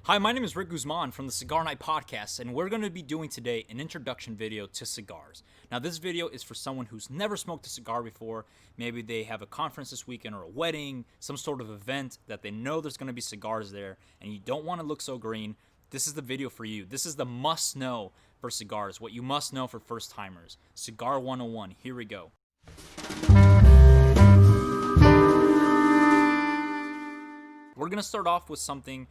Hi, my name is Rick Guzman from the Cigar Night Podcast, and we're going to be doing today an introduction video to cigars. Now, this video is for someone who's never smoked a cigar before. Maybe they have a conference this weekend or a wedding, some sort of event that they know there's going to be cigars there, and you don't want to look so green. This is the video for you. This is the must-know for cigars, what you must know for first-timers. Cigar 101, here we go. We're going to start off with something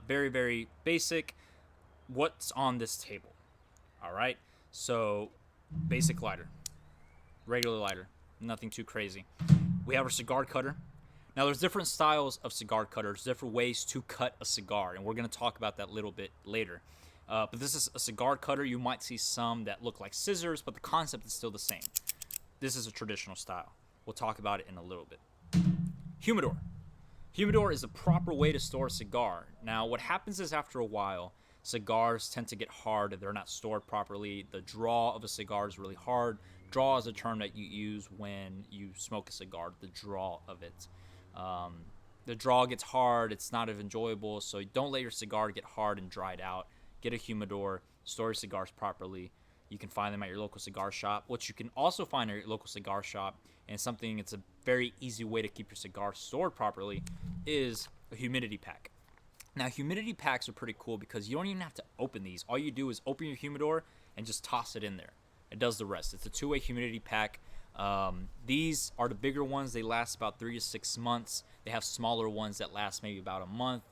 very, very basic. What's on this table? All right. So, basic lighter, regular lighter, nothing too crazy. We have our cigar cutter. Now, there's different styles of cigar cutters, different ways to cut a cigar, and we're going to talk about that a little bit later. But this is a cigar cutter. You might see some that look like scissors, but the concept is still the same. This is a traditional style. We'll talk about it in a little bit. Humidor. Humidor is the proper way to store a cigar. Now, what happens is after a while, cigars tend to get hard if they're not stored properly. The draw of a cigar is really hard. Draw is a term that you use when you smoke a cigar, the draw of it. The draw gets hard. It's not as enjoyable, so don't let your cigar get hard and dried out. Get a humidor. Store your cigars properly. You can find them at your local cigar shop. What you can also find at your local cigar shop, and something it's a very easy way to keep your cigar stored properly, is a humidity pack. Now, humidity packs are pretty cool because you don't even have to open these. All you do is open your humidor and just toss it in there. It does the rest. It's a two-way humidity pack. These are the bigger ones. They last about 3 to 6 months. They have smaller ones that last maybe about a month.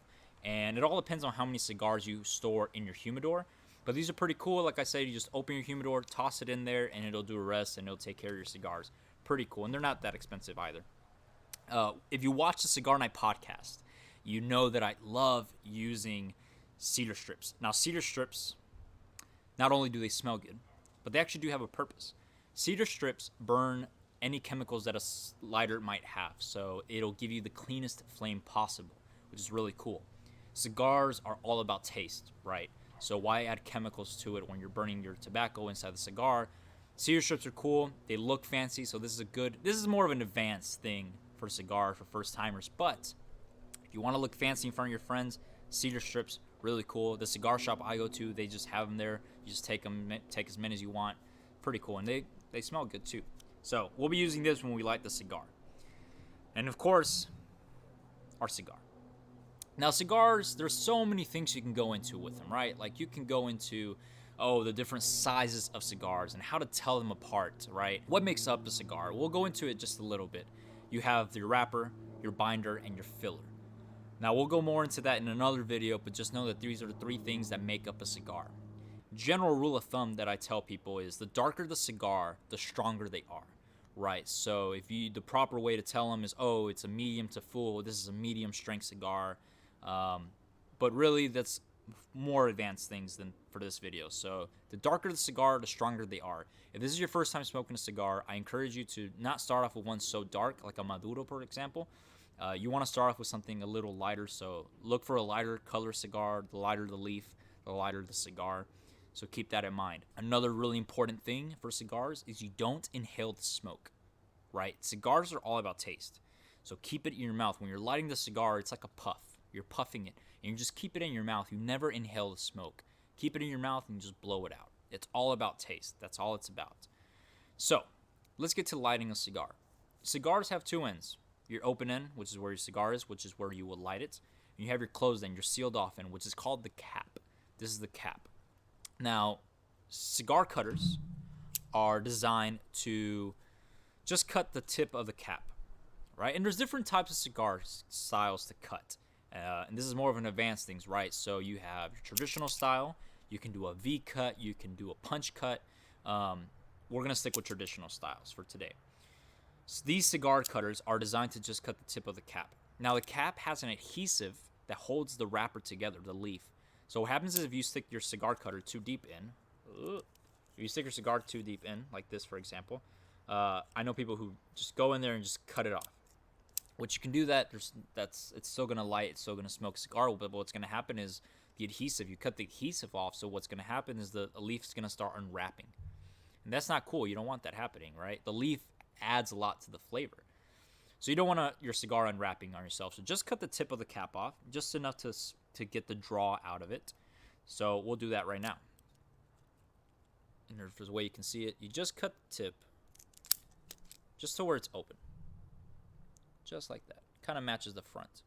And it all depends on how many cigars you store in your humidor. But these are pretty cool. Like I said, you just open your humidor, toss it in there, and it'll do the rest, and it'll take care of your cigars. Pretty cool, and they're not that expensive either. If you watch the Cigar Night Podcast, you know that I love using Cedar Strips. Now, Cedar Strips, not only do they smell good, but they actually do have a purpose. Cedar Strips burn any chemicals that a lighter might have, so it'll give you the cleanest flame possible, which is really cool. Cigars are all about taste, right? So why add chemicals to it when you're burning your tobacco inside the cigar? Cedar strips are cool. They look fancy, so this is more of an advanced thing for a cigar for first timers. But if you want to look fancy in front of your friends, cedar strips, really cool. The cigar shop I go to, they just have them there. You just take as many as you want. Pretty cool, and they smell good too. So we'll be using this when we light the cigar. And of course, our cigar. Now, cigars, there's so many things you can go into with them, right? Like, you can go into, the different sizes of cigars and how to tell them apart, right? What makes up a cigar? We'll go into it just a little bit. You have your wrapper, your binder, and your filler. Now, we'll go more into that in another video, but just know that these are the three things that make up a cigar. General rule of thumb that I tell people is the darker the cigar, the stronger they are, right? So, the proper way to tell them is, it's a medium to full. This is a medium strength cigar. But really, that's more advanced things than for this video. So the darker the cigar, the stronger they are. If this is your first time smoking a cigar, I encourage you to not start off with one so dark, like a Maduro, for example. You want to start off with something a little lighter. So look for a lighter color cigar. The lighter the leaf, the lighter the cigar. So keep that in mind. Another really important thing for cigars is you don't inhale the smoke, right? Cigars are all about taste. So keep it in your mouth. When you're lighting the cigar, it's like a puff. You're puffing it, and you just keep it in your mouth. You never inhale the smoke. Keep it in your mouth and you just blow it out. It's all about taste. That's all it's about. So, let's get to lighting a cigar. Cigars have two ends. Your open end, which is where your cigar is, which is where you will light it. And you have your closed end, your sealed off end, which is called the cap. This is the cap. Now, cigar cutters are designed to just cut the tip of the cap, right? And there's different types of cigar styles to cut. And this is more of an advanced things, right? So you have your traditional style. You can do a V cut. You can do a punch cut. We're going to stick with traditional styles for today. So these cigar cutters are designed to just cut the tip of the cap. Now, the cap has an adhesive that holds the wrapper together, the leaf. So what happens is if you stick your cigar cutter too deep in, like this, for example, I know people who just go in there and just cut it off. Which you can do it's still going to light, it's still going to smoke a cigar, but what's going to happen is the adhesive, you cut the adhesive off, so what's going to happen is the leaf's going to start unwrapping. And that's not cool. You don't want that happening, right? The leaf adds a lot to the flavor. So you don't want your cigar unwrapping on yourself. So just cut the tip of the cap off, just enough to to get the draw out of it. So we'll do that right now. And there's a way you can see it. You just cut the tip just to where it's open. Just like that. Kind of matches the front.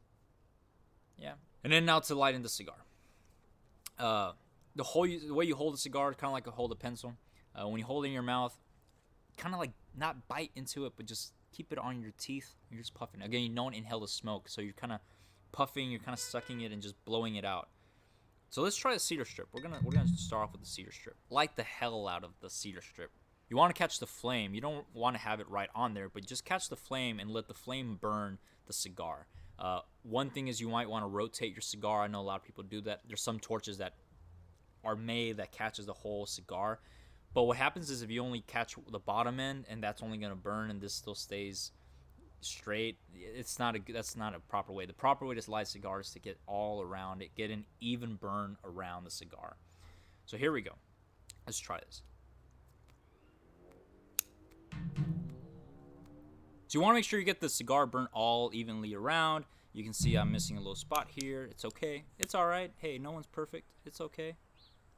Yeah. And then now to lighten the cigar. The way you hold a cigar is kind of like a hold a pencil. When you hold it in your mouth, kind of like not bite into it, but just keep it on your teeth. You're just puffing. Again, you don't inhale the smoke, so you're kind of puffing, you're kind of sucking it and just blowing it out. So let's try the Cedar Strip. We're gonna start off with the Cedar Strip. Light the hell out of the Cedar Strip. You want to catch the flame. You don't want to have it right on there, but just catch the flame and let the flame burn the cigar. One thing is you might want to rotate your cigar. I know a lot of people do that. There's some torches that are made that catches the whole cigar. But what happens is if you only catch the bottom end and that's only going to burn and this still stays straight, that's not a proper way. The proper way to light cigars is to get all around it, get an even burn around the cigar. So here we go. Let's try this. So you want to make sure you get the cigar burnt all evenly around. You can see I'm missing a little spot here. It's okay. It's all right. Hey, no one's perfect. It's okay.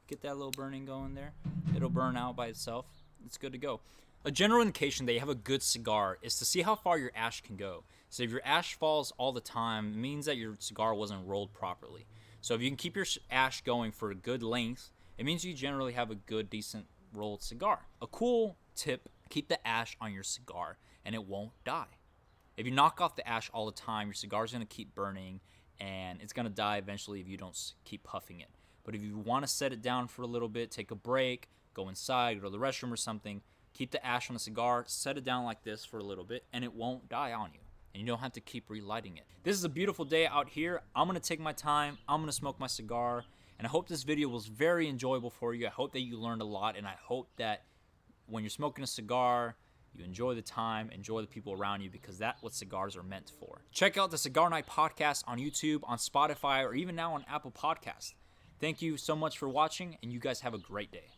Get that little burning going there. It'll burn out by itself. It's good to go. A general indication that you have a good cigar is to see how far your ash can go. So if your ash falls all the time, it means that your cigar wasn't rolled properly. So if you can keep your ash going for a good length, it means you generally have a good, decent rolled cigar. A cool tip, keep the ash on your cigar and it won't die. If you knock off the ash all the time, your cigar is going to keep burning and it's going to die eventually if you don't keep puffing it. But if you want to set it down for a little bit, take a break, go inside, go to the restroom or something, keep the ash on the cigar, set it down like this for a little bit, and it won't die on you. And you don't have to keep relighting it. This is a beautiful day out here. I'm going to take my time. I'm going to smoke my cigar. And I hope this video was very enjoyable for you. I hope that you learned a lot. And I hope that when you're smoking a cigar, you enjoy the time, enjoy the people around you, because that's what cigars are meant for. Check out the Cigar Night Podcast on YouTube, on Spotify, or even now on Apple Podcasts. Thank you so much for watching, and you guys have a great day.